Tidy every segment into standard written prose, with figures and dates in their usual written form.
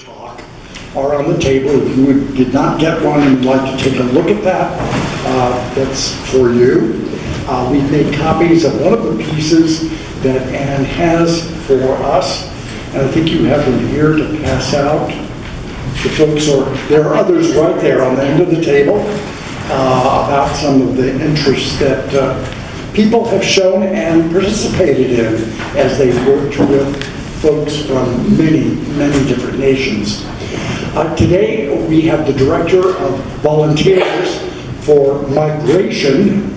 talk are on the table. If you did not get one and would like to take a look at that, that's for you. We've made copies of one of the pieces that Anne has for us, and I think you have them here to pass out to folks, or there are others right there on the end of the table about some of the interests that people have shown and participated in as they've worked with folks from many, many different nations. Today we have the Director of Volunteers for Migration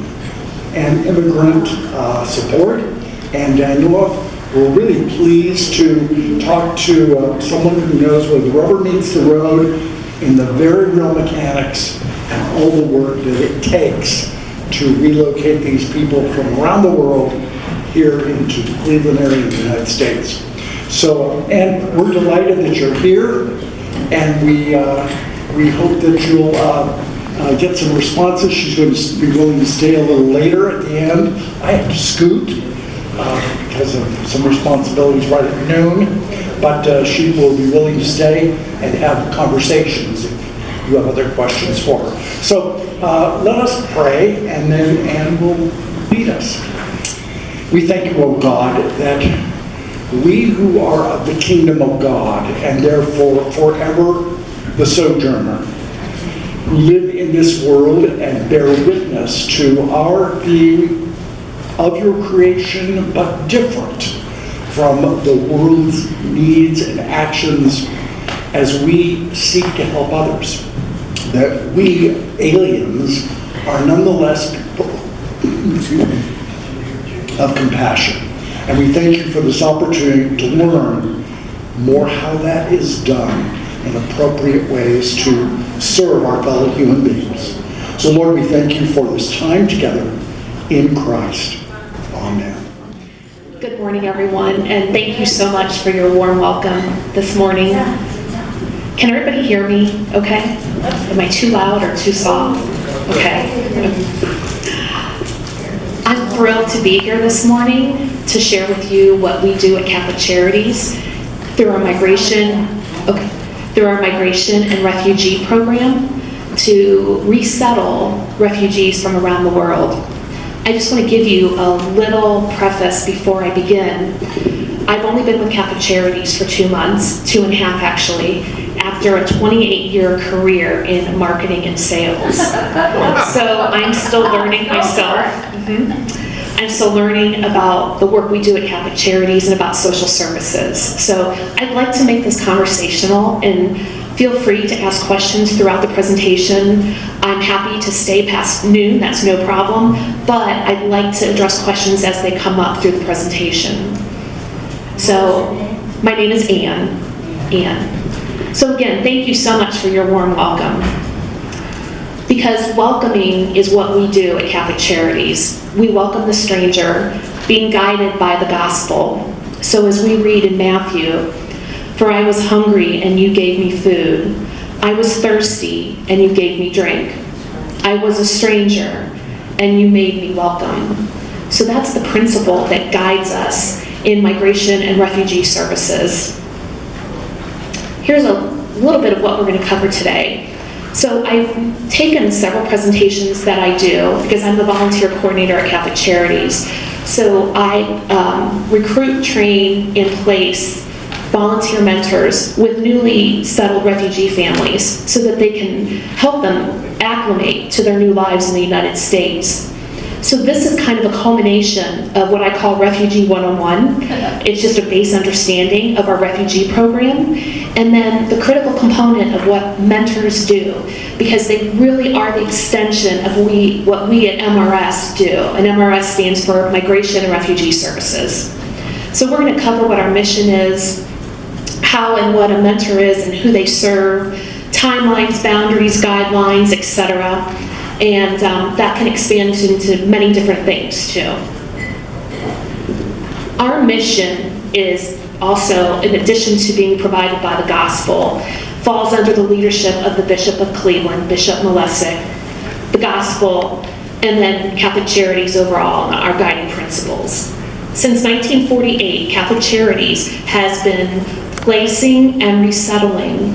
and Immigrant Support, Anne Danuloff. We're really pleased to talk to someone who knows where the rubber meets the road in the very real mechanics and all the work that it takes to relocate these people from around the world here into the Cleveland area of the United States. So, and we're delighted that you're here, and we hope that you'll get some responses. She's going to be willing to stay a little later at the end. I have to scoot because of some responsibilities right at noon, but she will be willing to stay and have conversations if you have other questions for her. So let us pray, and then Anne will lead us. We thank you, O God, that we who are of the kingdom of God, and therefore forever the sojourner, who live in this world and bear witness to our being of your creation, but different from the world's needs and actions as we seek to help others. That we, aliens, are nonetheless people of compassion. And we thank you for this opportunity to learn more how that is done in appropriate ways to serve our fellow human beings. So Lord, we thank you for this time together in Christ. Amen. Good morning, everyone, and thank you so much for your warm welcome this morning. Can everybody hear me okay? Am I too loud or too soft? Okay. I'm thrilled to be here this morning to share with you what we do at Catholic Charities through our migration and refugee program to resettle refugees from around the world. I just want to give you a little preface before I begin. I've only been with Catholic Charities for 2 months, 2.5 actually, after a 28-year career in marketing and sales. So I'm still learning myself. I'm still learning about the work we do at Catholic Charities and about social services. So I'd like to make this conversational, and feel free to ask questions throughout the presentation. I'm happy to stay past noon, that's no problem, but I'd like to address questions as they come up through the presentation. So, my name is Anne. So again, thank you so much for your warm welcome. Because welcoming is what we do at Catholic Charities. We welcome the stranger, being guided by the gospel. So as we read in Matthew, "For I was hungry, and you gave me food. I was thirsty, and you gave me drink. I was a stranger, and you made me welcome." So that's the principle that guides us in migration and refugee services. Here's a little bit of what we're going to cover today. So I've taken several presentations that I do because I'm the volunteer coordinator at Catholic Charities. So I recruit, train, and place volunteer mentors with newly settled refugee families so that they can help them acclimate to their new lives in the United States. So this is kind of a culmination of what I call Refugee 101. It's just a base understanding of our refugee program, and then the critical component of what mentors do, because they really are the extension of what we at MRS do. And MRS stands for Migration and Refugee Services. So we're going to cover what our mission is, how and what a mentor is and who they serve, timelines, boundaries, guidelines, etc. And that can expand into many different things too. Our mission is also, in addition to being provided by the gospel, falls under the leadership of the Bishop of Cleveland, Bishop Malesic, the gospel, and then Catholic Charities overall, and our guiding principles. Since 1948, Catholic Charities has been placing and resettling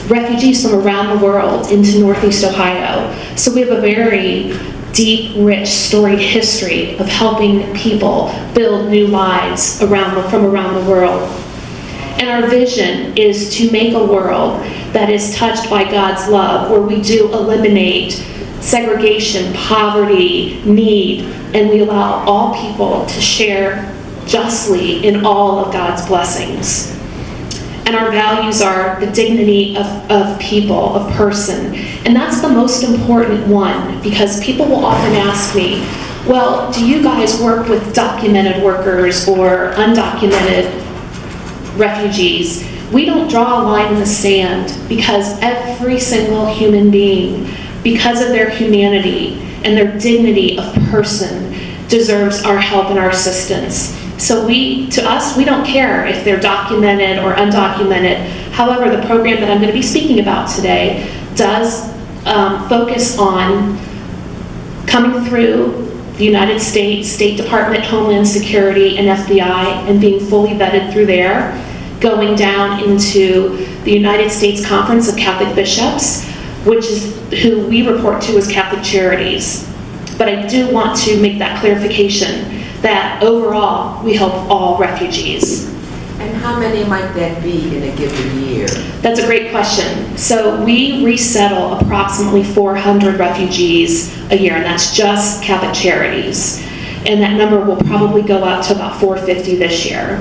refugees from around the world into Northeast Ohio. So we have a very deep, rich, storied history of helping people build new lives from around the world. And our vision is to make a world that is touched by God's love, where we do eliminate segregation, poverty, need, and we allow all people to share justly in all of God's blessings. And our values are the dignity of people, of person. And that's the most important one, because people will often ask me, well, do you guys work with documented workers or undocumented refugees? We don't draw a line in the sand, because every single human being, because of their humanity and their dignity of person, deserves our help and our assistance. So to us, we don't care if they're documented or undocumented. However, the program that I'm going to be speaking about today does focus on coming through the United States, State Department, Homeland Security, and FBI, and being fully vetted through there, going down into the United States Conference of Catholic Bishops, which is who we report to as Catholic Charities. But I do want to make that clarification that overall, we help all refugees. And how many might that be in a given year? That's a great question. So we resettle approximately 400 refugees a year, and that's just Catholic Charities. And that number will probably go up to about 450 this year.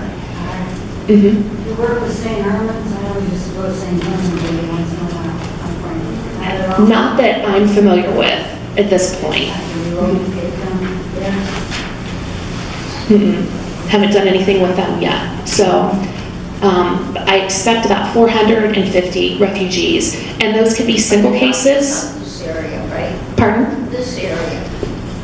You work with St. Herman's? I always just go to St. Herman's every once in a while. Not that I'm familiar with at this point. Haven't done anything with them yet. So I expect about 450 refugees, and those could be single cases. This area, right? Pardon? This area.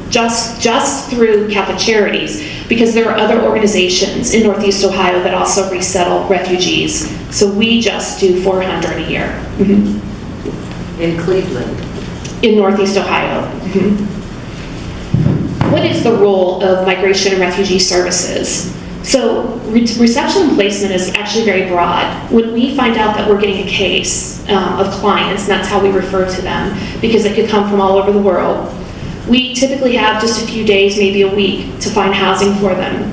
Just through Catholic Charities, because there are other organizations in Northeast Ohio that also resettle refugees. So we just do 400 a year. In Cleveland? In Northeast Ohio. What is the role of Migration and Refugee Services? So reception and placement is actually very broad. When we find out that we're getting a case of clients, and that's how we refer to them, because they could come from all over the world, we typically have just a few days, maybe a week, to find housing for them.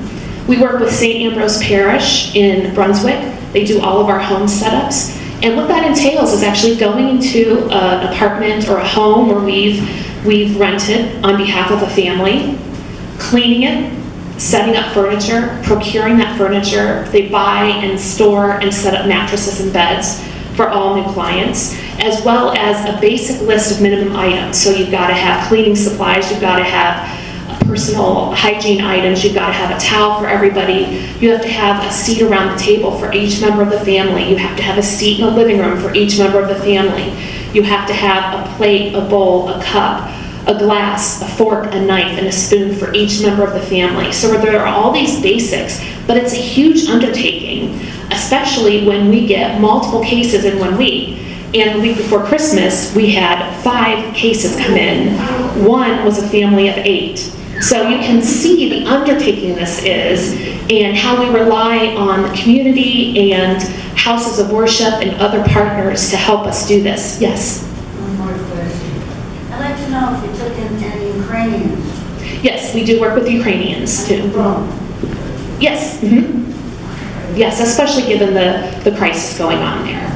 We work with St. Ambrose Parish in Brunswick. They do all of our home setups. And what that entails is actually going into an apartment or a home where we've rented on behalf of a family, cleaning it, setting up furniture, procuring that furniture. They buy and store and set up mattresses and beds for all new clients, as well as a basic list of minimum items. So you've got to have cleaning supplies, you've got to have personal hygiene items, you've got to have a towel for everybody, you have to have a seat around the table for each member of the family, you have to have a seat in the living room for each member of the family, you have to have a plate, a bowl, a cup, a glass, a fork, a knife, and a spoon for each member of the family. So there are all these basics, but it's a huge undertaking, especially when we get multiple cases in 1 week. And the week before Christmas, we had 5 cases come in. One was a family of 8. So you can see the undertaking this is, and how we rely on the community and houses of worship and other partners to help us do this. Yes? One more question. I'd like to know if you took in any Ukrainians. Yes, we do work with Ukrainians too. Yes. Yes, especially given the crisis going on there.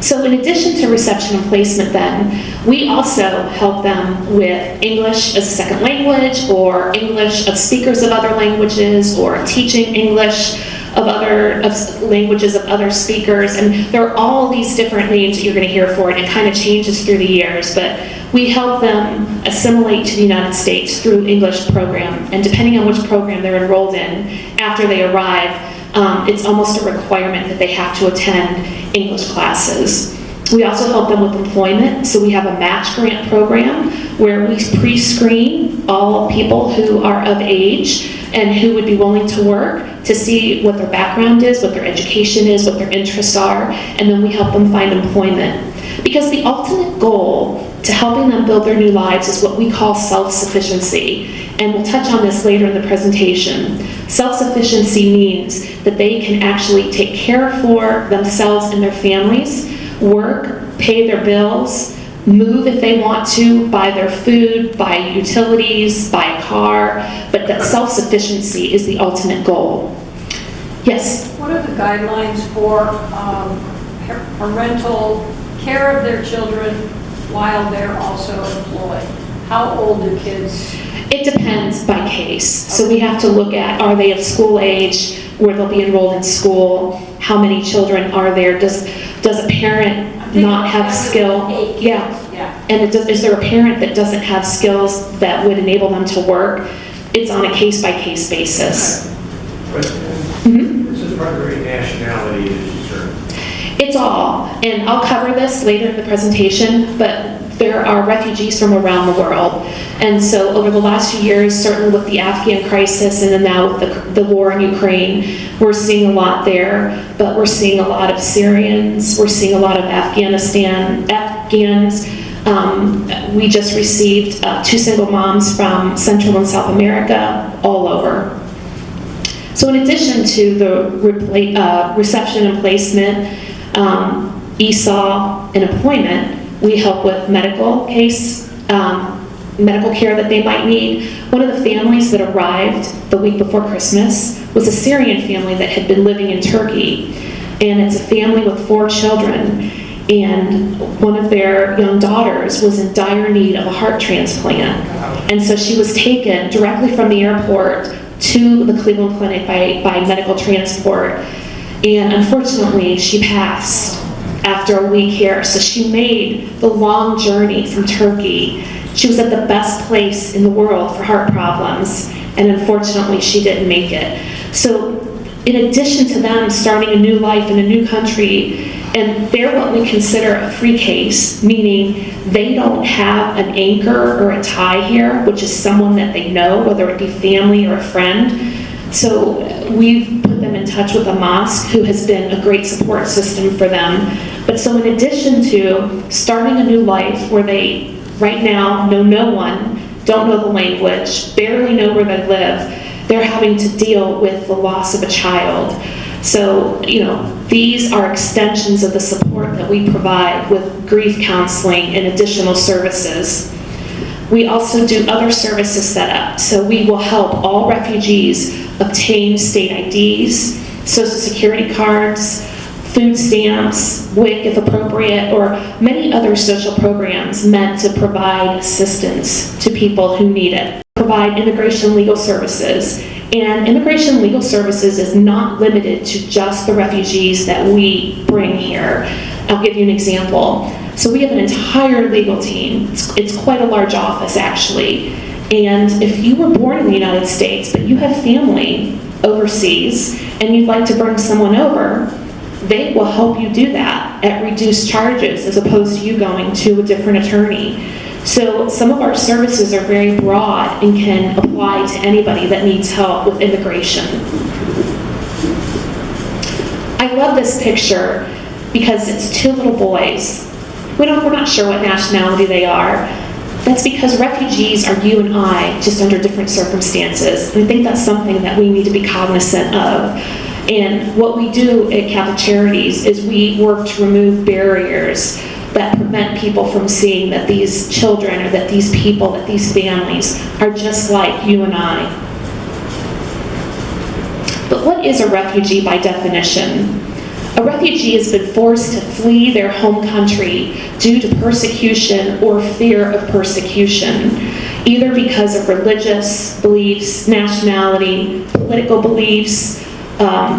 So in addition to reception and placement then, we also help them with English as a second language, or English of speakers of other languages, or teaching English of languages of other speakers. And there are all these different names that you're going to hear for it, and it kind of changes through the years. But we help them assimilate to the United States through English program. And depending on which program they're enrolled in, after they arrive, it's almost a requirement that they have to attend English classes. We also help them with employment. So we have a match grant program where we pre-screen all people who are of age and who would be willing to work, to see what their background is, what their education is, what their interests are, and then we help them find employment. Because the ultimate goal to helping them build their new lives is what we call self-sufficiency. And we'll touch on this later in the presentation. Self-sufficiency means that they can actually take care for themselves and their families, work, pay their bills, move if they want to, buy their food, buy utilities, buy a car, but that self-sufficiency is the ultimate goal. Yes? What are the guidelines for parental care of their children while they're also employed? How old do kids? It depends by case. So we have to look at, are they of school age, where they'll be enrolled in school? How many children are there? Does a parent not have skill? Yeah. And is there a parent that doesn't have skills that would enable them to work? It's on a case-by-case basis. This is primary nationality is concerned. It's all, and I'll cover this later in the presentation, but there are refugees from around the world. And so over the last few years, certainly with the Afghan crisis and then now with the war in Ukraine, we're seeing a lot there, but we're seeing a lot of Syrians, we're seeing a lot of Afghans. We just received 2 single moms from Central and South America, all over. So in addition to the reception and placement, ESOL, and employment, we help with medical care that they might need. One of the families that arrived the week before Christmas was a Syrian family that had been living in Turkey. And it's a family with 4 children. And one of their young daughters was in dire need of a heart transplant. And so she was taken directly from the airport to the Cleveland Clinic by medical transport. And unfortunately, she passed after a week here. So she made the long journey from Turkey. She was at the best place in the world for heart problems, and unfortunately, she didn't make it. So in addition to them starting a new life in a new country, and they're what we consider a free case, meaning they don't have an anchor or a tie here, which is someone that they know, whether it be family or a friend. So we've put them in touch with a mosque who has been a great support system for them. But so in addition to starting a new life where they right now know no one, don't know the language, barely know where they live, they're having to deal with the loss of a child. So, these are extensions of the support that we provide with grief counseling and additional services. We also do other services set up. So we will help all refugees obtain state IDs, social security cards, food stamps, WIC if appropriate, or many other social programs meant to provide assistance to people who need it. Provide immigration legal services. And immigration legal services is not limited to just the refugees that we bring here. I'll give you an example. So we have an entire legal team. It's quite a large office, actually. And if you were born in the United States, but you have family overseas, and you'd like to bring someone over, they will help you do that at reduced charges as opposed to you going to a different attorney. So some of our services are very broad and can apply to anybody that needs help with immigration. I love this picture because it's 2 little boys. We're not sure what nationality they are. That's because refugees are you and I, just under different circumstances. And I think that's something that we need to be cognizant of. And what we do at Catholic Charities is we work to remove barriers that prevent people from seeing that these children or that these people, that these families are just like you and I. But what is a refugee by definition? A refugee has been forced to flee their home country due to persecution or fear of persecution, either because of religious beliefs, nationality, political beliefs,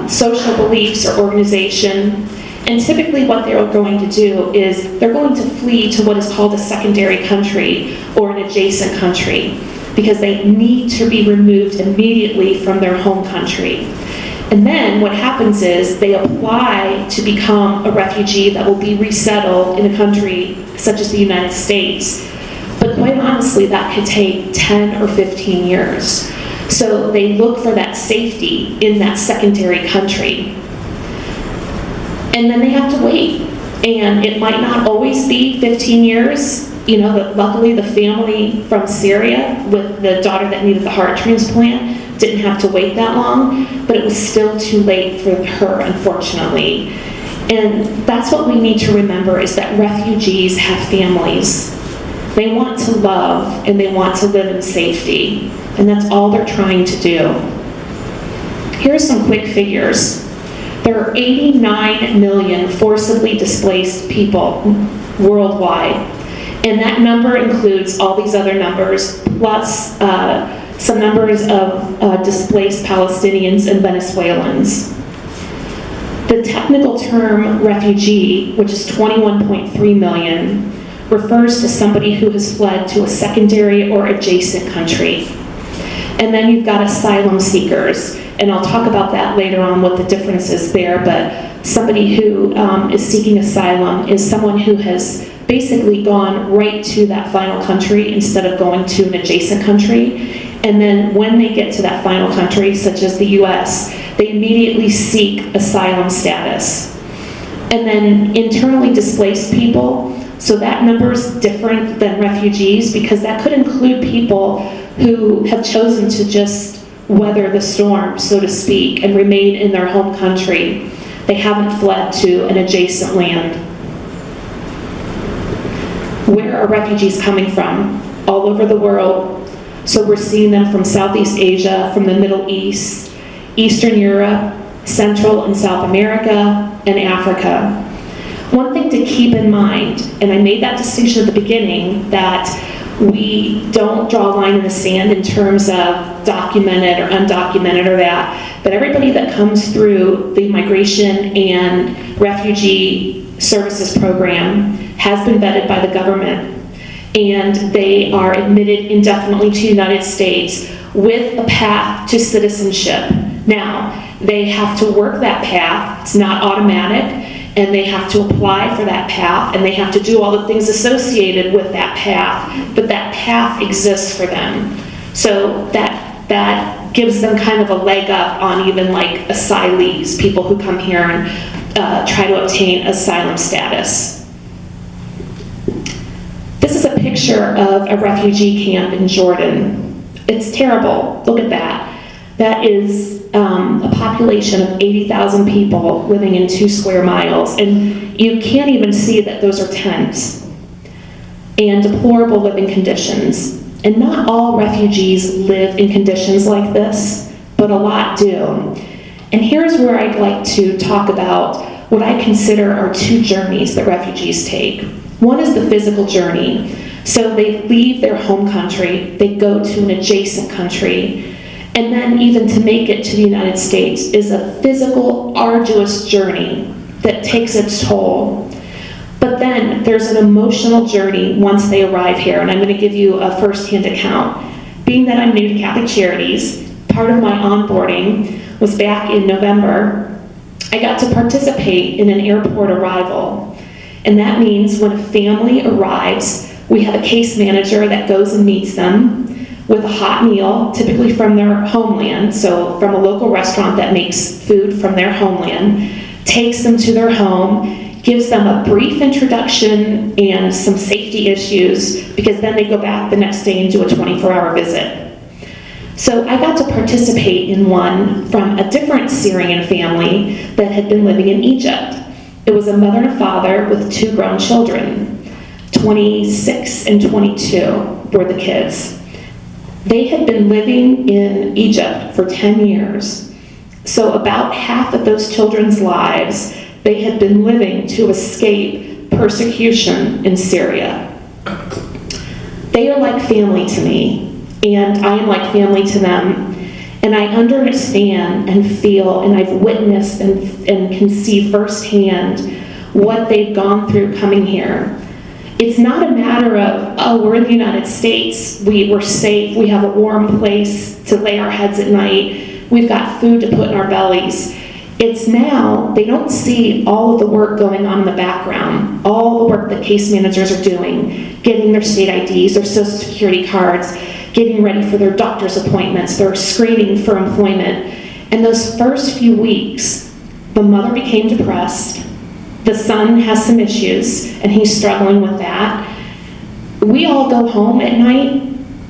social beliefs, or organization. And typically what they're going to do is they're going to flee to what is called a secondary country or an adjacent country because they need to be removed immediately from their home country. And then what happens is they apply to become a refugee that will be resettled in a country such as the United States. But quite honestly, that could take 10 or 15 years. So they look for that safety in that secondary country. And then they have to wait. And it might not always be 15 years. luckily the family from Syria with the daughter that needed the heart transplant didn't have to wait that long, but it was still too late for her, unfortunately. And that's what we need to remember, is that refugees have families. They want to love and they want to live in safety, and that's all they're trying to do. Here are some quick figures. There are 89 million forcibly displaced people worldwide, and that number includes all these other numbers, plus some numbers of displaced Palestinians and Venezuelans. The technical term refugee, which is 21.3 million, refers to somebody who has fled to a secondary or adjacent country. And then you've got asylum seekers, and I'll talk about that later on, what the difference is there, but somebody who is seeking asylum is someone who has basically gone right to that final country instead of going to an adjacent country. And then when they get to that final country, such as the US, they immediately seek asylum status. And then internally displaced people, so that number is different than refugees, because that could include people who have chosen to just weather the storm, so to speak, and remain in their home country. They haven't fled to an adjacent land. Where are refugees coming from? All over the world. So we're seeing them from Southeast Asia, from the Middle East, Eastern Europe, Central and South America, and Africa. One thing to keep in mind, and I made that distinction at the beginning, that we don't draw a line in the sand in terms of documented or undocumented or that, but everybody that comes through the Migration and Refugee Services Program has been vetted by the government, and they are admitted indefinitely to the United States with a path to citizenship. Now, they have to work that path. It's not automatic, and they have to apply for that path, and they have to do all the things associated with that path, but that path exists for them. So that gives them kind of a leg up on even like asylees, people who come here and try to obtain asylum status. This is a picture of a refugee camp in Jordan. It's terrible. Look at that. That is a population of 80,000 people living in 2 square miles, and you can't even see that those are tents, and deplorable living conditions. And not all refugees live in conditions like this, but a lot do. And here's where I'd like to talk about what I consider are 2 journeys that refugees take. One is the physical journey. So they leave their home country, they go to an adjacent country, and then even to make it to the United States is a physical, arduous journey that takes its toll. But then there's an emotional journey once they arrive here, and I'm going to give you a first-hand account. Being that I'm new to Catholic Charities, part of my onboarding was back in November. I got to participate in an airport arrival, and that means when a family arrives, we have a case manager that goes and meets them with a hot meal, typically from their homeland, so from a local restaurant that makes food from their homeland, takes them to their home, gives them a brief introduction and some safety issues, because then they go back the next day and do a 24-hour visit. So I got to participate in one from a different Syrian family that had been living in Egypt. It was a mother and a father with 2 grown children. 26 and 22 were the kids. They had been living in Egypt for 10 years. So about half of those children's lives, they had been living to escape persecution in Syria. They are like family to me, and I am like family to them. And I understand and feel, and I've witnessed and can see firsthand what they've gone through coming here. It's not a matter of, oh, we're in the United States, we're safe, we have a warm place to lay our heads at night, we've got food to put in our bellies. It's now, they don't see all of the work going on in the background, all the work that case managers are doing, getting their state IDs, their social security cards, getting ready for their doctor's appointments, their screening for employment. And those first few weeks, the mother became depressed. The son has some issues, and he's struggling with that. we all go home at night,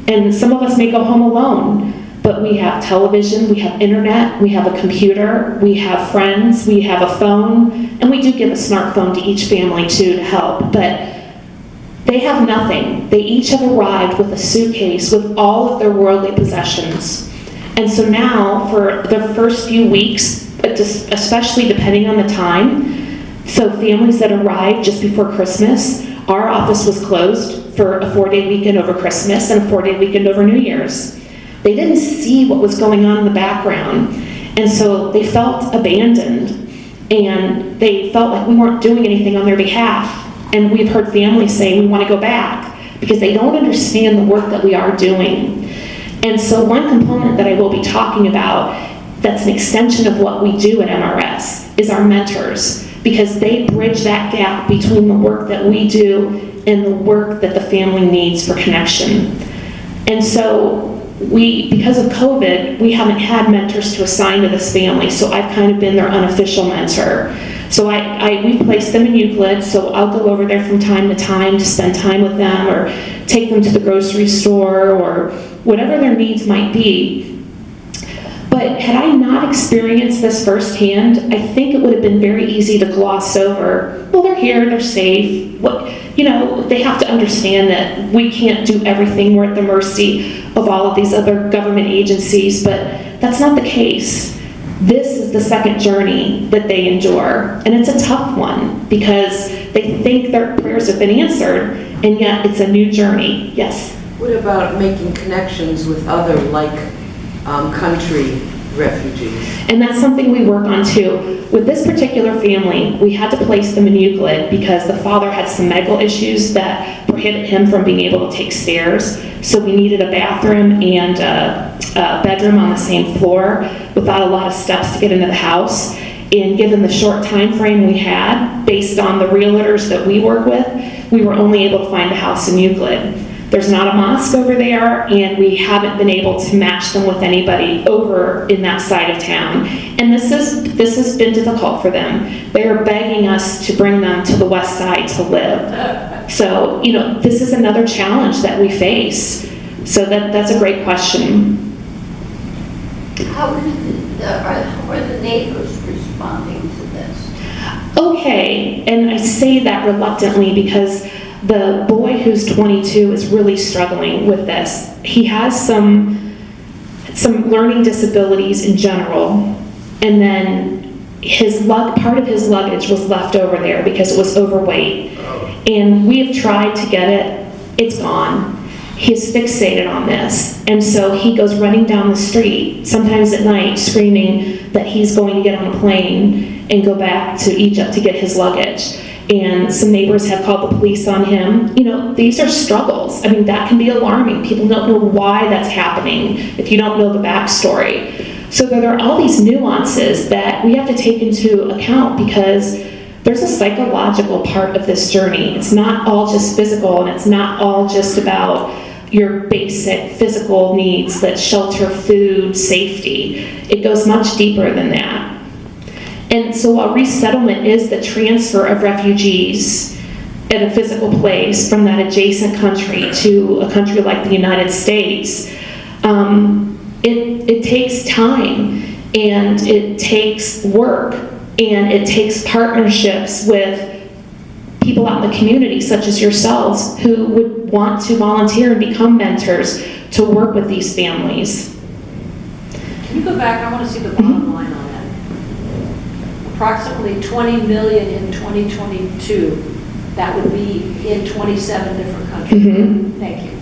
and some of us may go home alone, but we have television, we have internet, we have a computer, we have friends, we have a phone, and we do give a smartphone to each family too to help, but they have nothing. They each have arrived with a suitcase with all of their worldly possessions. And so now, for the first few weeks, but just especially depending on the time, so families that arrived just before Christmas, our office was closed for a 4-day weekend over Christmas and a 4-day weekend over New Year's. They didn't see what was going on in the background, and so they felt abandoned, and they felt like we weren't doing anything on their behalf. And we've heard families say, we want to go back, because they don't understand the work that we are doing. And so one component that I will be talking about that's an extension of what we do at MRS is our mentors, because they bridge that gap between the work that we do and the work that the family needs for connection. And so because of COVID, we haven't had mentors to assign to this family, so I've kind of been their unofficial mentor. So we place them in Euclid, so I'll go over there from time to time to spend time with them or take them to the grocery store or whatever their needs might be. But had I not experienced this firsthand, I think it would have been very easy to gloss over, well, they're here, they're safe. They have to understand that we can't do everything. We're at the mercy of all of these other government agencies, but that's not the case. This is the second journey that they endure, and it's a tough one because they think their prayers have been answered, and yet it's a new journey. Yes? What about making connections with other country refugees? And that's something we work on too. With this particular family, we had to place them in Euclid because the father had some medical issues that prohibit him from being able to take stairs. So we needed a bathroom and a bedroom on the same floor without a lot of steps to get into the house. And given the short time frame we had, based on the realtors that we work with, we were only able to find a house in Euclid. There's not a mosque over there, and we haven't been able to match them with anybody over in that side of town. And this has been difficult for them. They are begging us to bring them to the west side to live. So, this is another challenge that we face. So that's a great question. How are the neighbors responding to this? Okay, and I say that reluctantly because the boy who's 22 is really struggling with this. He has some learning disabilities in general, and then part of his luggage was left over there because it was overweight. And we have tried to get it. It's gone. He's fixated on this, and so he goes running down the street, sometimes at night, screaming that he's going to get on a plane and go back to Egypt to get his luggage. And some neighbors have called the police on him. These are struggles. I mean, that can be alarming. People don't know why that's happening if you don't know the backstory. So there are all these nuances that we have to take into account because there's a psychological part of this journey. It's not all just physical, and it's not all just about your basic physical needs, that shelter, food, safety. It goes much deeper than that. And so while resettlement is the transfer of refugees at a physical place from that adjacent country to a country like the United States, it takes time, and it takes work, and it takes partnerships with people out in the community, such as yourselves, who would want to volunteer and become mentors to work with these families. Can you go back? I want to see the bottom line on that. Approximately 20 million in 2022. That would be in 27 different countries. Mm-hmm. Thank you.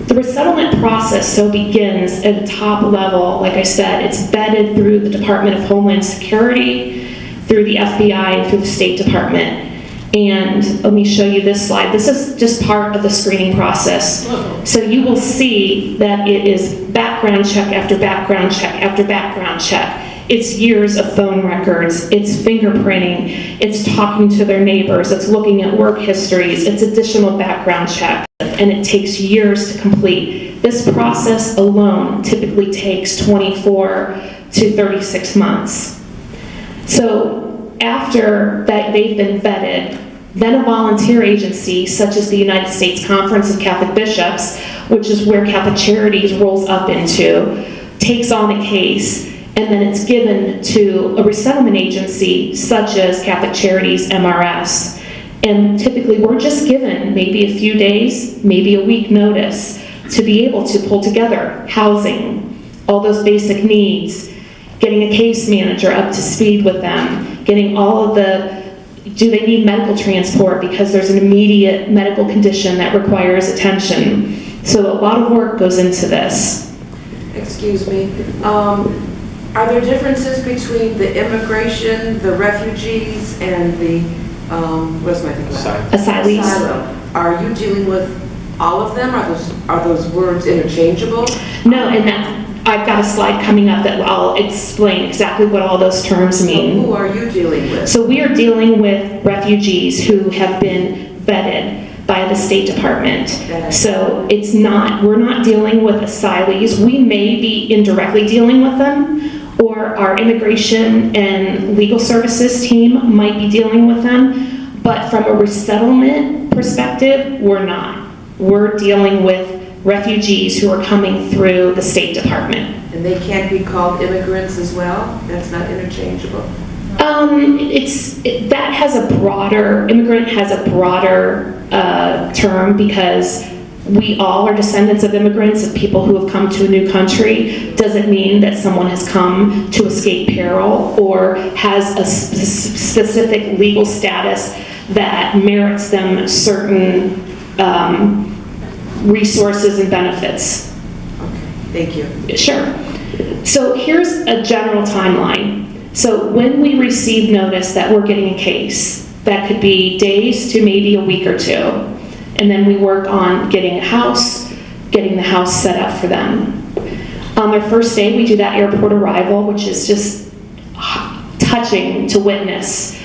The resettlement process begins at the top level. Like I said, it's vetted through the Department of Homeland Security, through the FBI, and through the State Department. And let me show you this slide. This is just part of the screening process. So you will see that it is background check after background check after background check. It's years of phone records, it's fingerprinting, it's talking to their neighbors, it's looking at work histories, it's additional background checks, and it takes years to complete. This process alone typically takes 24 to 36 months. So after that they've been vetted, Then a volunteer agency, such as the United States Conference of Catholic Bishops, which is where Catholic Charities rolls up into, takes on a case, and then it's given to a resettlement agency, such as Catholic Charities, MRS. And typically, we're just given maybe a few days, maybe a week notice to be able to pull together housing, all those basic needs, getting a case manager up to speed with them, getting all of the, do they need medical transport because there's an immediate medical condition that requires attention. So a lot of work goes into this. Excuse me. Are there differences between the immigration, the refugees, and the, what's my thing? Asylees. Asylum? Are you dealing with all of them? Are those words interchangeable? No, and that, I've got a slide coming up that I'll explain exactly what all those terms So mean. who are you dealing with? So we are dealing with refugees who have been vetted by the State Department. So it's not, we're not dealing with asylees. We may be indirectly dealing with them, or our immigration and legal services team might be dealing with them. But from a resettlement perspective, we're not. We're dealing with refugees who are coming through the State Department. And they can't be called immigrants as well? That's not interchangeable? That has a broader, immigrant has a broader term, because we all are descendants of immigrants, of people who have come to a new country. Doesn't mean that someone has come to escape peril or has a specific legal status that merits them certain resources and benefits. Okay, thank you. Sure. So here's a general timeline. So when we receive notice that we're getting a case, that could be days to maybe a week or two. And then we work on getting a house, getting the house set up for them. On their first day, we do that airport arrival, which is just touching to witness.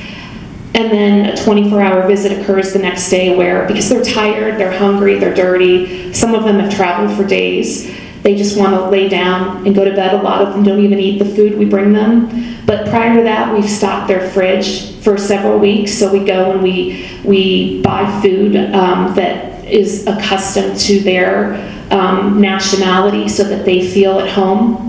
And then a 24-hour visit occurs the next day where, because they're tired, they're hungry, they're dirty, some of them have traveled for days, they just want to lay down and go to bed. A lot of them don't even eat the food we bring them. But prior to that, we've stocked their fridge for several weeks. So we go and we buy food that is accustomed to their nationality so that they feel at home.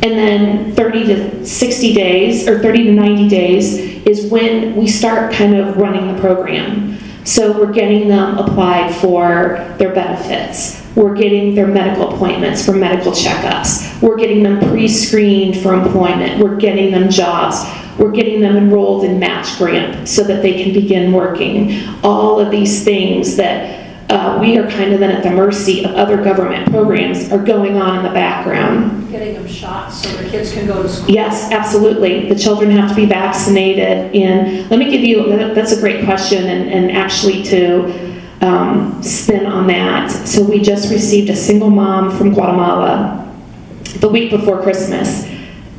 And then 30 to 60 days, or 30 to 90 days, is when we start kind of running the program. So we're getting them applied for their benefits. We're getting their medical appointments for medical checkups. We're getting them pre-screened for employment. We're getting them jobs. We're getting them enrolled in match grant so that they can begin working. All of these things that we are kind of then at the mercy of other government programs are going on in the background. Getting them shots so the kids can go to school. Yes, absolutely. The children have to be vaccinated. And let me give you, that's a great question, and actually to spin on that. So we just received a single mom from Guatemala the week before Christmas.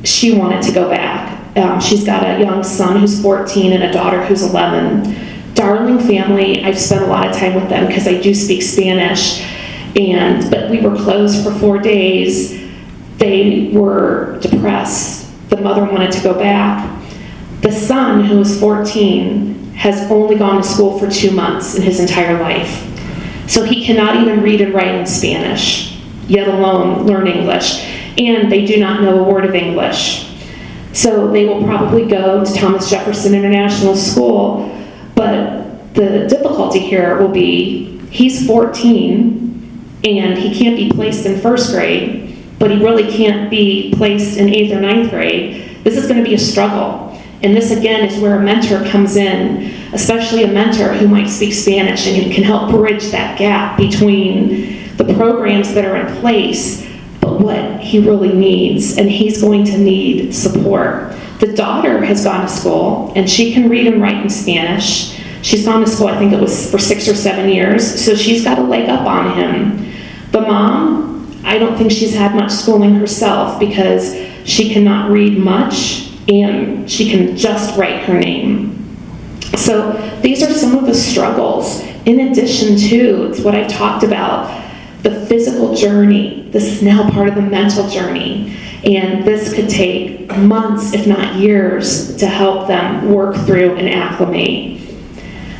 She wanted to go back. She's got a young son who's 14 and a daughter who's 11. Darling family. I've spent a lot of time with them because I do speak Spanish. But we were closed for 4 days. They were depressed. The mother wanted to go back. The son, who is 14, has only gone to school for 2 months in his entire life. So he cannot even read and write in Spanish, yet alone learn English. And they do not know a word of English. So they will probably go to Thomas Jefferson International School. But the difficulty here will be, he's 14, and he can't be placed in first grade, but he really can't be placed in 8th or 9th grade. This is going to be a struggle. And this, again, is where a mentor comes in, especially a mentor who might speak Spanish and can help bridge that gap between the programs that are in place, but what he really needs, and he's going to need support. The daughter has gone to school, and she can read and write in Spanish. She's gone to school, I think it was for 6 or 7 years, so she's got a leg up on him. The mom, I don't think she's had much schooling herself because she cannot read much, and she can just write her name. So these are some of the struggles. In addition to, it's what I've talked about, the physical journey. This is now part of the mental journey. And this could take months, if not years, to help them work through and acclimate.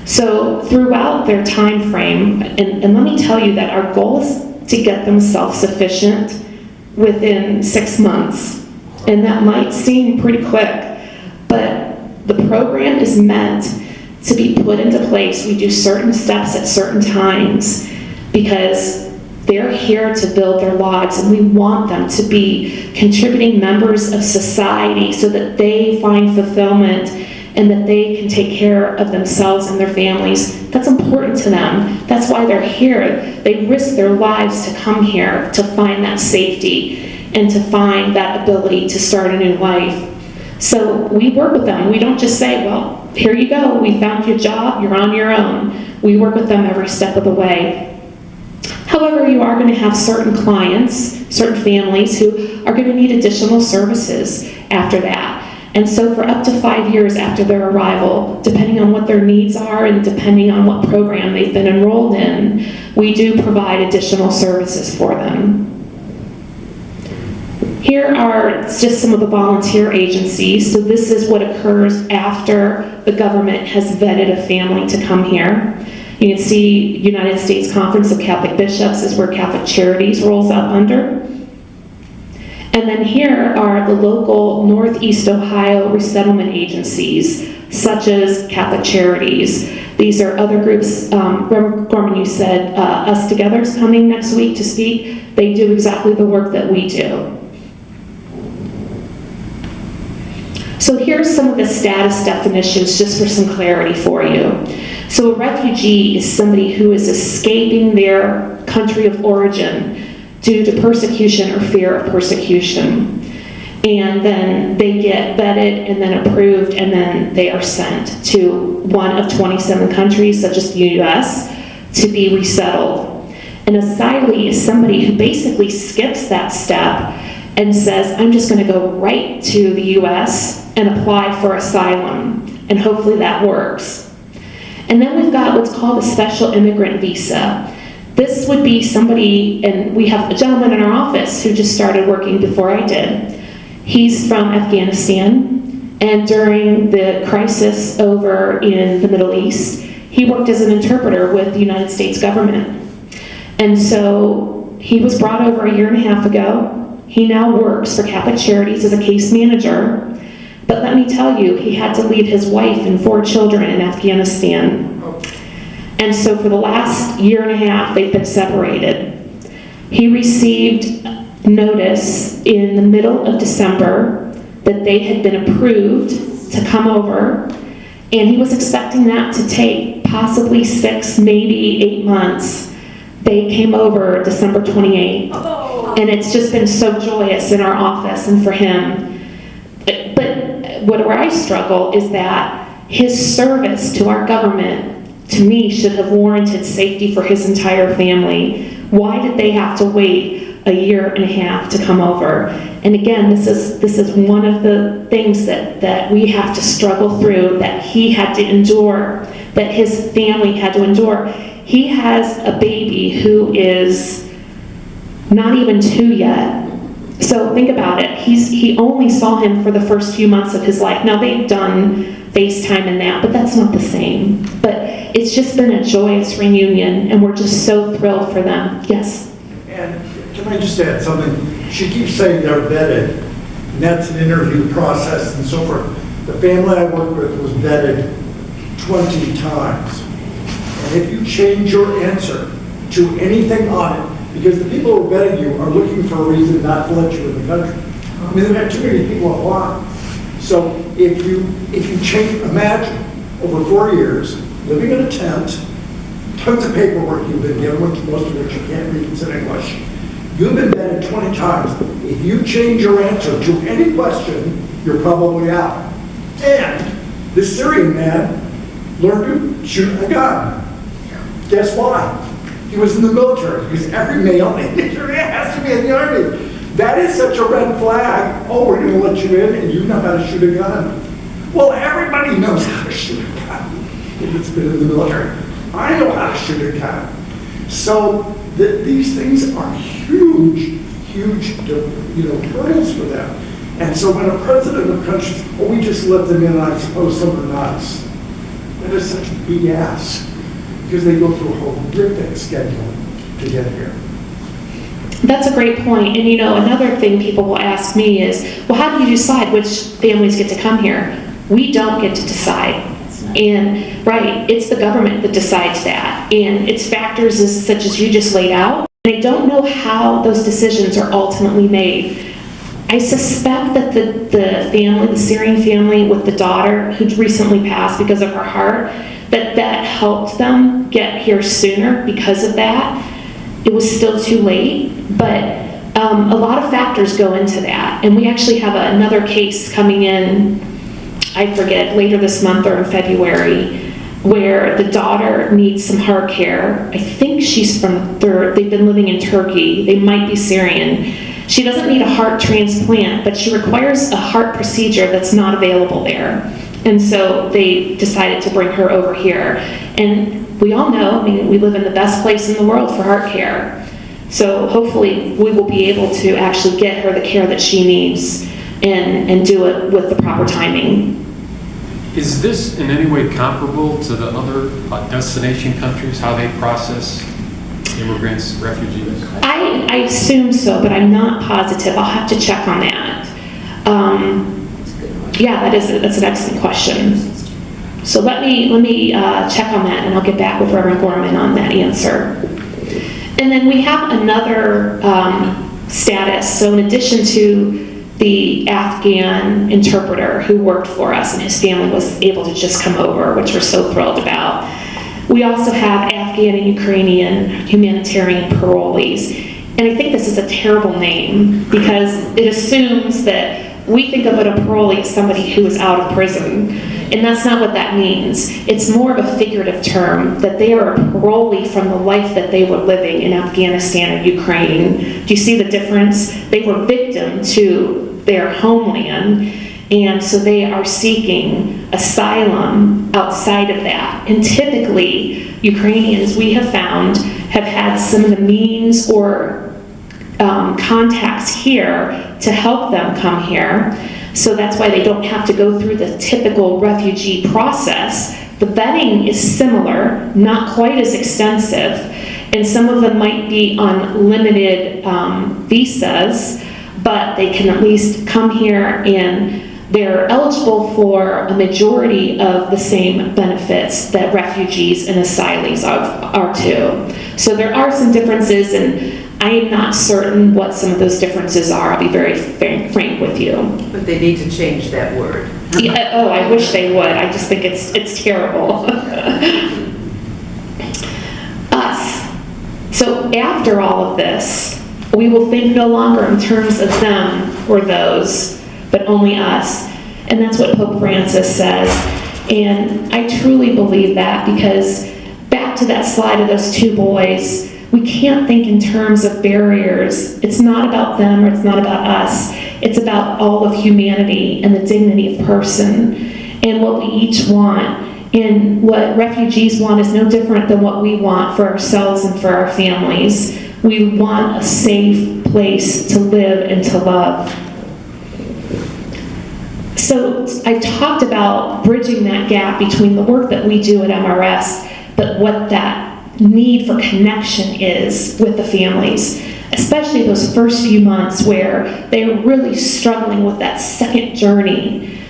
So throughout their time frame, and let me tell you that our goal is to get them self-sufficient within 6 months. And that might seem pretty quick, but the program is meant to be put into place. We do certain steps at certain times because they're here to build their lives, and we want them to be contributing members of society so that they find fulfillment and that they can take care of themselves and their families. That's important to them. That's why they're here. They risk their lives to come here to find that safety and to find that ability to start a new life. So we work with them. We don't just say, well, here you go, we found you a job, you're on your own. We work with them every step of the way. However, you are going to have certain clients, certain families who are going to need additional services after that. And so for up to 5 years after their arrival, depending on what their needs are and depending on what program they've been enrolled in, we do provide additional services for them. Here are just some of the volunteer agencies. So this is what occurs after the government has vetted a family to come here. You can see United States Conference of Catholic Bishops is where Catholic Charities rolls up under. And then here are the local Northeast Ohio resettlement agencies, such as Catholic Charities. These are other groups. Reverend Gorman, you said Us Together is coming next week to speak. They do exactly the work that we do. So here's some of the status definitions just for some clarity for you. So a refugee is somebody who is escaping their country of origin due to persecution or fear of persecution. And then they get vetted and then approved, and then they are sent to one of 27 countries, such as the US, to be resettled. An asylee is somebody who basically skips that step and says, I'm just going to go right to the US and apply for asylum, and hopefully that works. And then we've got what's called a special immigrant visa. This would be somebody, and we have a gentleman in our office who just started working before I did. He's from Afghanistan, and during the crisis over in the Middle East, he worked as an interpreter with the United States government. And so he was brought over a year and a half ago. He now works for Catholic Charities as a case manager. But let me tell you, he had to leave his wife and 4 children in Afghanistan. And so for the last year and a half, they've been separated. He received notice in the middle of December that they had been approved to come over, and he was expecting that to take possibly 6, maybe 8 months. They came over December 28th, and it's just been so joyous in our office and for him. But where I struggle is that his service to our government, to me, should have warranted safety for his entire family. Why did they have to wait a year and a half to come over? And again, this is one of the things that we have to struggle through, that he had to endure, that his family had to endure. He has a baby who is not even 2 yet. So think about it. He only saw him for the first few months of his life. Now they've done FaceTime and that, but that's not the same. But it's just been a joyous reunion, and we're just so thrilled for them. Yes? And can I just add something? She keeps saying they're vetted, and that's an interview process and so forth. The family I work with was vetted 20 times. And if you change your answer to anything on it, because the people who are vetting you are looking for a reason not to let you in the country. I mean, they've had too many people apply. So if you change, imagine over 4 years, living in a tent, tons of paperwork you've been given, most of which you can't read in English. You've been vetted 20 times. If you change your answer to any question, you're probably out. And this Syrian man learned to shoot a gun. Guess why? He was in the military, because every male in Israel has to be in the army. That is such a red flag. Oh, we're going to let you in, and you know how to shoot a gun. Well, everybody knows how to shoot a gun if it's been in the military. I know how to shoot a gun. So these things are huge hurdles for them. And so when a president of countries, we just let them in, and I suppose some are nice. That is such BS, because they go through a horrific schedule to get here. That's a great point. And another thing people will ask me is, well, how do you decide which families get to come here? We don't get to decide. And, right, it's the government that decides that. And it's factors such as you just laid out. And I don't know how those decisions are ultimately made. I suspect that the family, the Syrian family with the daughter who recently passed because of her heart, that helped them get here sooner because of that. It was still too late, but a lot of factors go into that. And we actually have another case coming in, I forget, later this month or in February, where the daughter needs some heart care. I think she's they've been living in Turkey. They might be Syrian. She doesn't need a heart transplant, but she requires a heart procedure that's not available there. And so they decided to bring her over here. And we all know, we live in the best place in the world for heart care. So hopefully we will be able to actually get her the care that she needs and do it with the proper timing. Is this in any way comparable to the other destination countries, how they process immigrants, refugees? I assume so, but I'm not positive. I'll have to check on that. Yeah, that's an excellent question. So let me check on that, and I'll get back with Reverend Gorman on that answer. And then we have another status. So in addition to the Afghan interpreter who worked for us, and his family was able to just come over, which we're so thrilled about, we also have Afghan and Ukrainian humanitarian parolees. And I think this is a terrible name because it assumes that we think of a parolee as somebody who is out of prison. And that's not what that means. It's more of a figurative term, that they are a parolee from the life that they were living in Afghanistan or Ukraine. Do you see the difference? They were victim to their homeland, and so they are seeking asylum outside of that. And typically, Ukrainians, we have found, have had some of the means or contacts here to help them come here. So that's why they don't have to go through the typical refugee process. The vetting is similar, not quite as extensive, and some of them might be on limited visas, but they can at least come here and they're eligible for a majority of the same benefits that refugees and asylees are too. So there are some differences, and I am not certain what some of those differences are. I'll be very frank with you. But they need to change that word. Yeah, oh, I wish they would. I just think it's terrible. Us. So after all of this, we will think no longer in terms of them or those, but only us. And that's what Pope Francis says. And I truly believe that, because back to that slide of those two boys, we can't think in terms of barriers. It's not about them or it's not about us. It's about all of humanity and the dignity of person and what we each want. And what refugees want is no different than what we want for ourselves and for our families. We want a safe place to live and to love. So I've talked about bridging that gap between the work that we do at MRS, but what that need for connection is with the families, especially those first few months where they're really struggling with that second journey.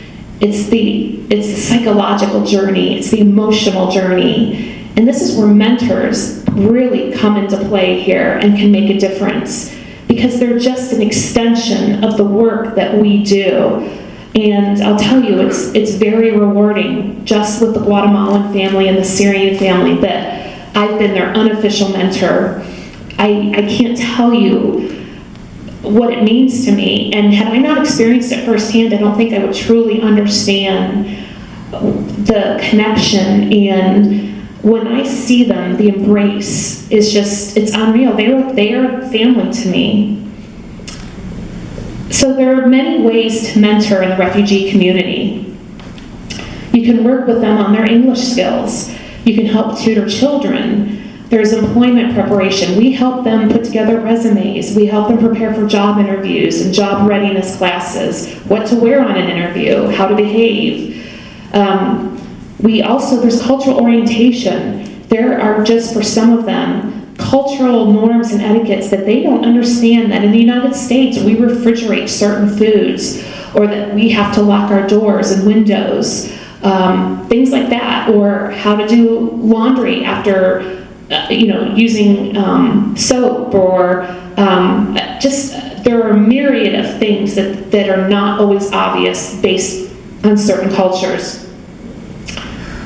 It's the psychological journey, it's the emotional journey. And this is where mentors really come into play here and can make a difference, because they're just an extension of the work that we do. And I'll tell you, it's very rewarding, just with the Guatemalan family and the Syrian family, that I've been their unofficial mentor. I can't tell you what it means to me. And had I not experienced it firsthand, I don't think I would truly understand the connection. And when I see them, the embrace is just, it's unreal. They are family to me. So there are many ways to mentor in the refugee community. You can work with them on their English skills. You can help tutor children. There's employment preparation. We help them put together resumes. We help them prepare for job interviews and job readiness classes, what to wear on an interview, how to behave. There's cultural orientation. There are just, for some of them, cultural norms and etiquettes that they don't understand, that in the United States we refrigerate certain foods, or that we have to lock our doors and windows, things like that, or how to do laundry after using soap, or there are a myriad of things that are not always obvious based on certain cultures.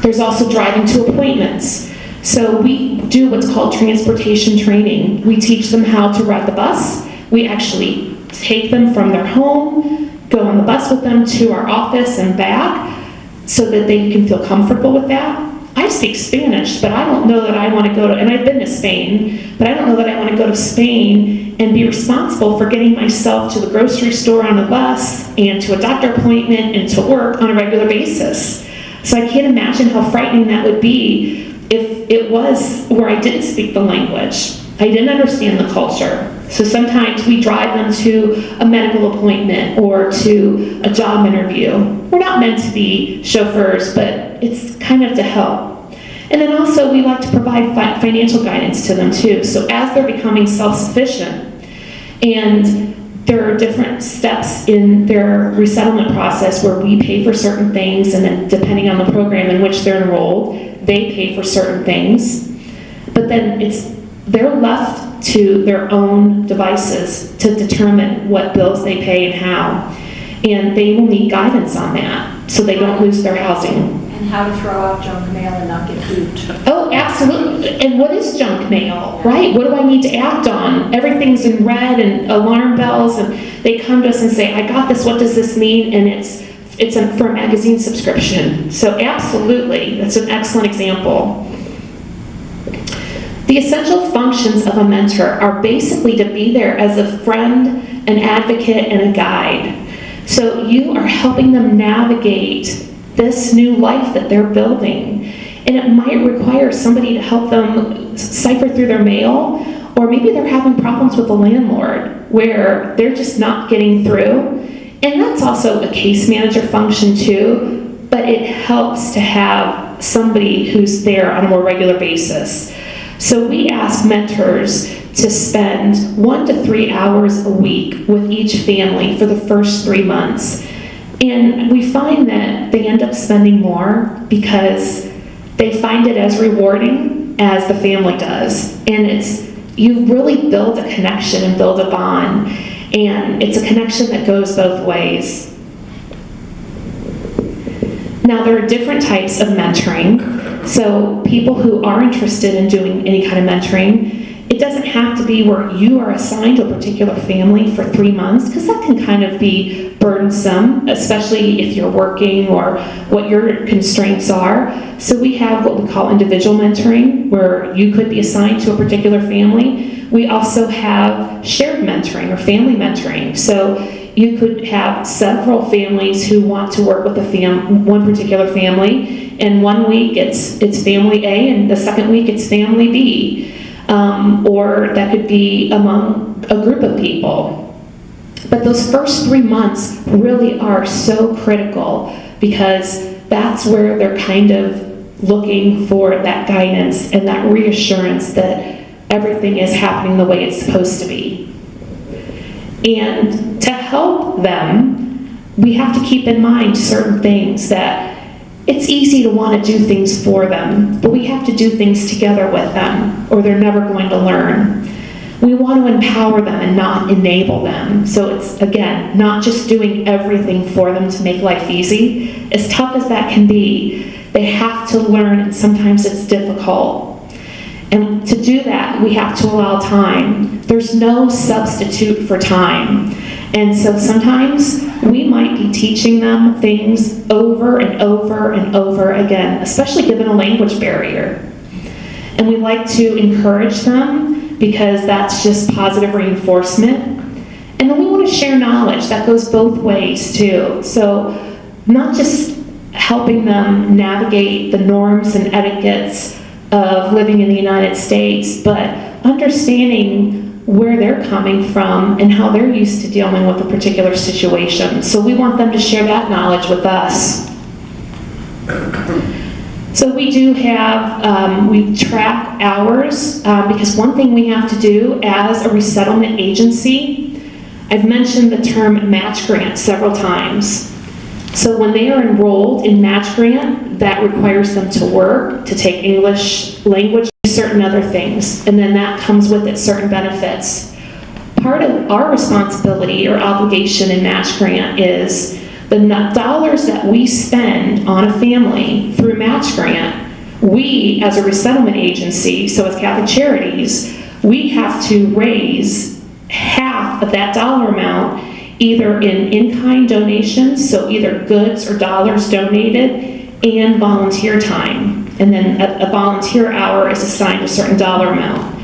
There's also driving to appointments. So we do what's called transportation training. We teach them how to ride the bus. We actually take them from their home, go on the bus with them to our office and back, so that they can feel comfortable with that. I speak Spanish, but I don't know that I want to go to, and I've been to Spain, but I don't know that I want to go to Spain and be responsible for getting myself to the grocery store on a bus and to a doctor appointment and to work on a regular basis. So I can't imagine how frightening that would be if it was where I didn't speak the language. I didn't understand the culture. So sometimes we drive them to a medical appointment or to a job interview. We're not meant to be chauffeurs, but it's kind of to help. And then also we like to provide financial guidance to them too. So as they're becoming self-sufficient, and there are different steps in their resettlement process where we pay for certain things, and then depending on the program in which they're enrolled, they pay for certain things. But then they're left to their own devices to determine what bills they pay and how. And they will need guidance on that so they don't lose their housing. And how to throw out junk mail and not get duped. Oh, absolutely. And what is junk mail, right? What do I need to act on? Everything's in red and alarm bells, and they come to us and say, I got this, what does this mean? And it's for a magazine subscription. So absolutely, that's an excellent example. The essential functions of a mentor are basically to be there as a friend, an advocate, and a guide. So you are helping them navigate this new life that they're building. And it might require somebody to help them cipher through their mail, or maybe they're having problems with the landlord where they're just not getting through. And that's also a case manager function too, but it helps to have somebody who's there on a more regular basis. So we ask mentors to spend 1 to 3 hours a week with each family for the first 3 months. And we find that they end up spending more because they find it as rewarding as the family does. And you really build a connection and build a bond. And it's a connection that goes both ways. Now, there are different types of mentoring. So people who are interested in doing any kind of mentoring, it doesn't have to be where you are assigned to a particular family for 3 months, because that can kind of be burdensome, especially if you're working or what your constraints are. So we have what we call individual mentoring, where you could be assigned to a particular family. We also have shared mentoring or family mentoring. So you could have several families who want to work with one particular family, and 1 week it's family A, and the second week it's family B. Or that could be among a group of people. But those first 3 months really are so critical, because that's where they're kind of looking for that guidance and that reassurance that everything is happening the way it's supposed to be. And to help them, we have to keep in mind certain things, that it's easy to want to do things for them, but we have to do things together with them, or they're never going to learn. We want to empower them and not enable them. So it's, again, not just doing everything for them to make life easy. As tough as that can be, they have to learn, and sometimes it's difficult. And to do that, we have to allow time. There's no substitute for time. And so sometimes we might be teaching them things over and over and over again, especially given a language barrier. And we like to encourage them, because that's just positive reinforcement. And then we want to share knowledge. That goes both ways too. So not just helping them navigate the norms and etiquettes of living in the United States, but understanding where they're coming from and how they're used to dealing with a particular situation. So we want them to share that knowledge with us. So we do have, we track hours, because one thing we have to do as a resettlement agency, I've mentioned the term match grant several times. So when they are enrolled in match grant, that requires them to work, to take English language, certain other things, and then that comes with it certain benefits. Part of our responsibility or obligation in match grant is the dollars that we spend on a family through match grant, we as a resettlement agency, so as Catholic Charities, we have to raise half of that dollar amount either in-kind donations, so either goods or dollars donated, and volunteer time. And then a volunteer hour is assigned a certain dollar amount.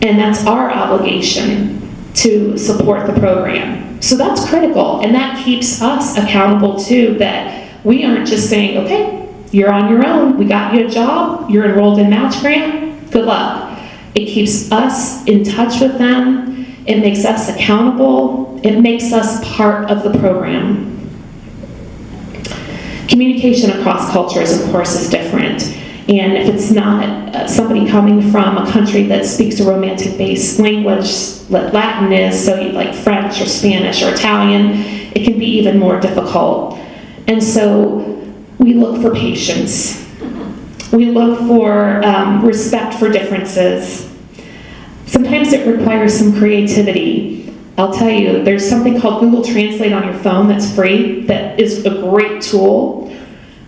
And that's our obligation to support the program. So that's critical, and that keeps us accountable too, that we aren't just saying, okay, you're on your own, we got you a job, you're enrolled in match grant, good luck. It keeps us in touch with them, it makes us accountable, it makes us part of the program. Communication across cultures, of course, is different. And if it's not somebody coming from a country that speaks a romantic-based language, like Latin is, so like French or Spanish or Italian, it can be even more difficult. And so we look for patience. We look for respect for differences. Sometimes it requires some creativity. I'll tell you, there's something called Google Translate on your phone that's free, that is a great tool.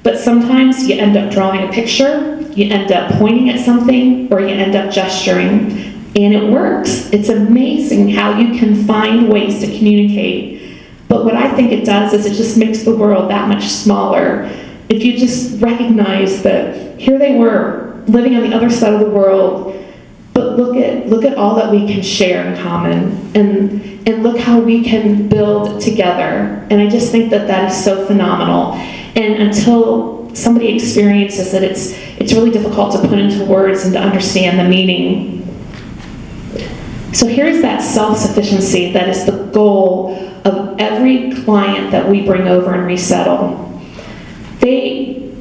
But sometimes you end up drawing a picture, you end up pointing at something, or you end up gesturing, and it works. It's amazing how you can find ways to communicate. But what I think it does is it just makes the world that much smaller. If you just recognize that here they were, living on the other side of the world, but look at all that we can share in common, and look how we can build together. And I just think that that is so phenomenal. And until somebody experiences it, it's really difficult to put into words and to understand the meaning. So here's that self-sufficiency that is the goal of every client that we bring over and resettle.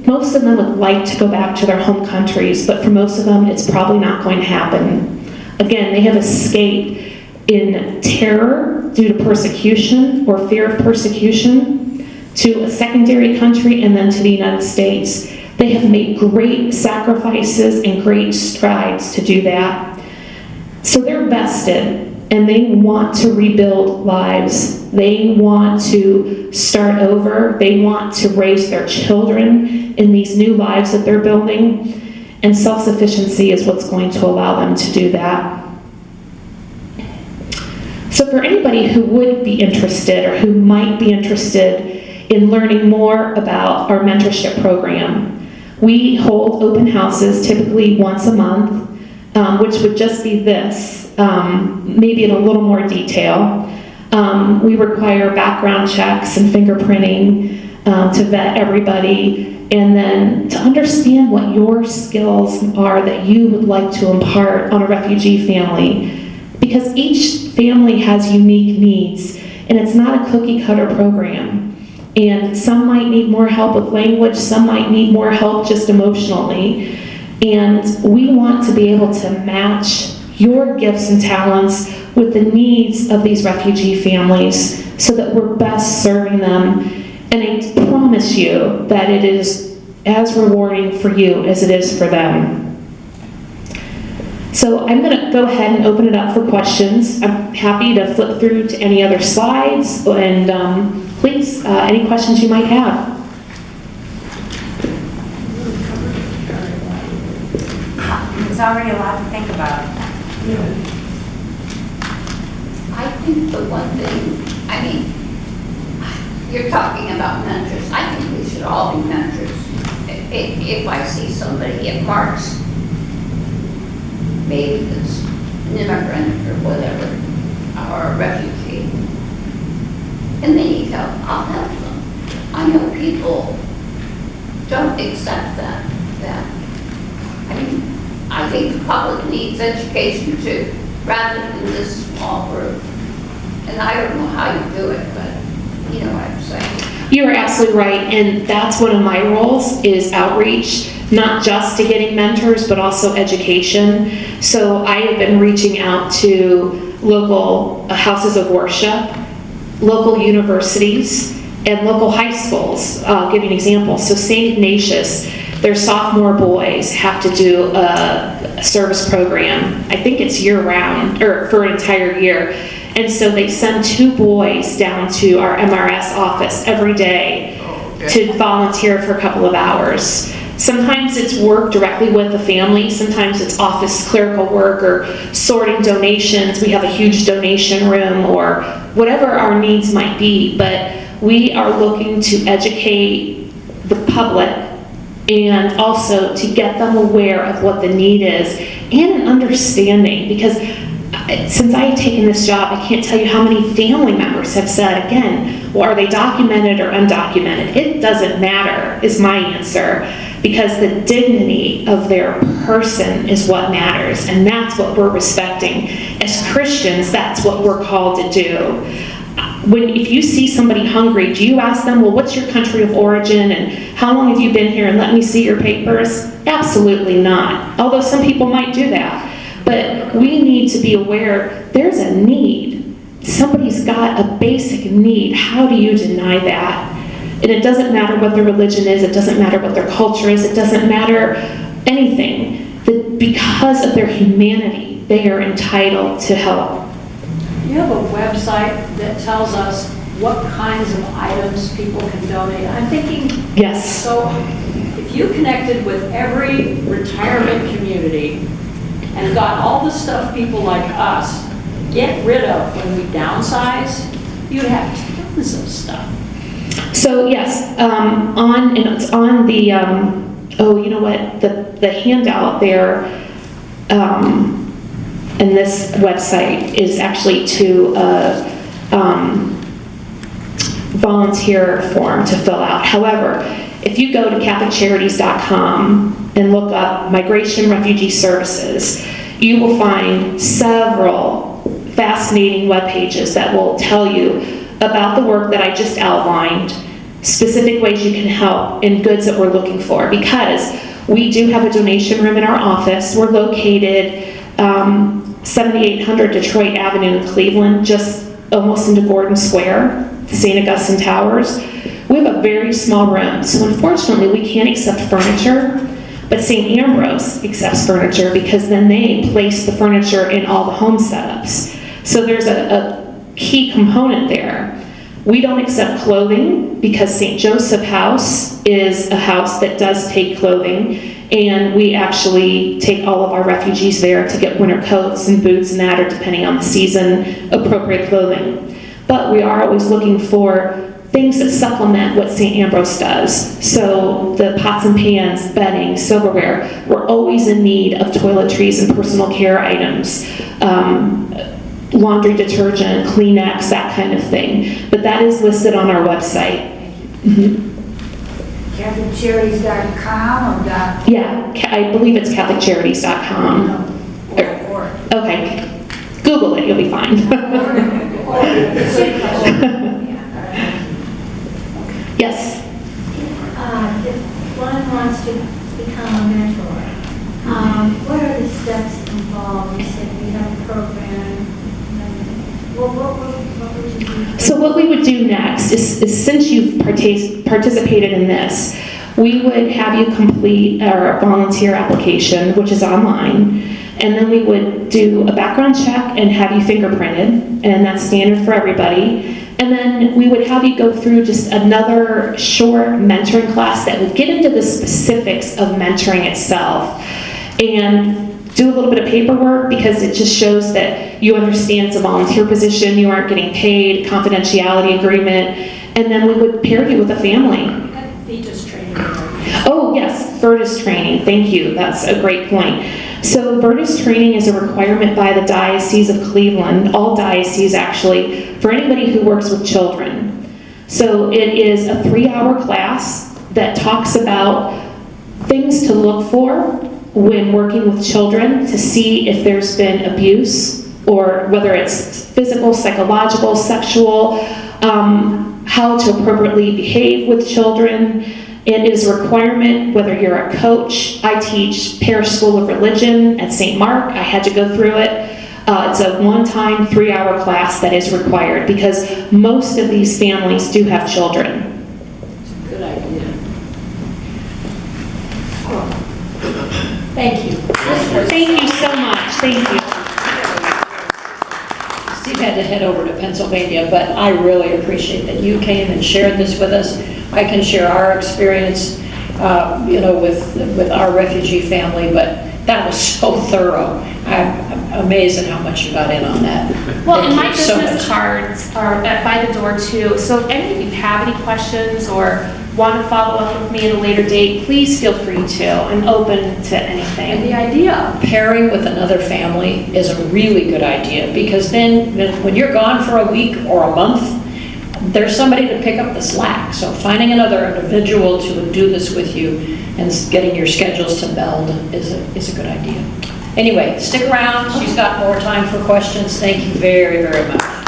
Most of them would like to go back to their home countries, but for most of them, it's probably not going to happen. Again, they have escaped in terror due to persecution or fear of persecution to a secondary country and then to the United States. They have made great sacrifices and great strides to do that. So they're vested and they want to rebuild lives. They want to start over. They want to raise their children in these new lives that they're building. And self-sufficiency is what's going to allow them to do that. So for anybody who would be interested or who might be interested in learning more about our mentorship program, we hold open houses typically once a month, which would just be this, maybe in a little more detail. We require background checks and fingerprinting to vet everybody, and then to understand what your skills are that you would like to impart on a refugee family. Because each family has unique needs, and it's not a cookie-cutter program. And some might need more help with language, some might need more help just emotionally. And we want to be able to match your gifts and talents with the needs of these refugee families so that we're best serving them. And I promise you that it is as rewarding for you as it is for them. So I'm going to go ahead and open it up for questions. I'm happy to flip through to any other slides, and please, any questions you might have. It's already a lot to think about. I think the one thing, you're talking about mentors. I think we should all be mentors. If I see somebody at Mark's, maybe that's an immigrant or whatever, or a refugee, and they need help, I'll help them. I know people don't accept that. I think the public needs education too, rather than this small group. And I don't know how you do it, but you know what I'm saying. You are absolutely right, and that's one of my roles is outreach. not just to getting mentors, but also education. So I have been reaching out to local houses of worship, local universities, and local high schools. I'll give you an example. So St. Ignatius, their sophomore boys have to do a service program. I think it's year-round, or for an entire year. And so they send 2 boys down to our MRS office every day to volunteer for a couple of hours. Sometimes it's work directly with the family. Sometimes it's office clerical work or sorting donations. We have a huge donation room or whatever our needs might be. But we are looking to educate the public and also to get them aware of what the need is and an understanding, because since I have taken this job, I can't tell you how many family members have said, again, well, are they documented or undocumented? It doesn't matter, is my answer, because the dignity of their person is what matters, and that's what we're respecting. As Christians, that's what we're called to do. If you see somebody hungry, do you ask them, well, what's your country of origin and how long have you been here and let me see your papers? Absolutely not. Although some people might do that. But we need to be aware there's a need. Somebody's got a basic need. How do you deny that? And it doesn't matter what their religion is. It doesn't matter what their culture is. It doesn't matter anything. Because of their humanity, they are entitled to help. You have a website that tells us what kinds of items people can donate. I'm thinking, Yes. so if you connected with every retirement community and got all the stuff people like us get rid of when we downsize, you'd have tons of stuff. So yes, it's on the, you know what, the handout there, and this website is actually to volunteer form to fill out. However, if you go to CatholicCharities.com and look up Migration Refugee Services, you will find several fascinating web pages that will tell you about the work that I just outlined, specific ways you can help, and goods that we're looking for. Because we do have a donation room in our office. We're located 7800 Detroit Avenue in Cleveland, just almost into Gordon Square, the St. Augustine Towers. We have a very small room, so unfortunately we can't accept furniture, but St. Ambrose accepts furniture because then they place the furniture in all the home setups. So there's a key component there. We don't accept clothing because St. Joseph House is a house that does take clothing, and we actually take all of our refugees there to get winter coats and boots and that, or depending on the season, appropriate clothing. But we are always looking for things that supplement what St. Ambrose does. So the pots and pans, bedding, silverware, we're always in need of toiletries and personal care items, laundry detergent, Kleenex, that kind of thing. But that is listed on our website. Mm-hmm. CatholicCharities.com or dot? Yeah, I believe it's CatholicCharities.com. Or. Okay, Google it, you'll be fine. Yes. If one wants to become a mentor, what are the steps involved? You said we have a program. What would you do? So what we would do next is since you've participated in this, we would have you complete our volunteer application, which is online, and then we would do a background check and have you fingerprinted, and that's standard for everybody. And then we would have you go through just another short mentoring class that would get into the specifics of mentoring itself and do a little bit of paperwork, because it just shows that you understand it's a volunteer position, you aren't getting paid, confidentiality agreement, and then we would pair you with a family. Fetus training. Oh yes, Virtus training, thank you, that's a great point. So Virtus training is a requirement by the Diocese of Cleveland, all dioceses actually, for anybody who works with children. So it is a 3-hour class that talks about things to look for when working with children to see if there's been abuse, or whether it's physical, psychological, sexual, how to appropriately behave with children. It is a requirement whether you're a coach. I teach Parish School of Religion at St. Mark. I had to go through it. It's a one-time 3-hour class that is required because most of these families do have children. Good idea. Thank you. Thank you so much. Thank you. Steve had to head over to Pennsylvania, but I really appreciate that you came and shared this with us. I can share our experience, with our refugee family, but that was so thorough. I'm amazed at how much you got in on that. Well, Thank and my you so business much. cards are by the door too. So if any of you have any questions or want to follow up with me at a later date, please feel free to. I'm open to And the anything. idea of pairing with another family is a really good idea, because then when you're gone for a week or a month, there's somebody to pick up the slack. So finding another individual to do this with you and getting your schedules to meld is a good idea. Anyway, stick around. She's got more time for questions. Thank you very, very much.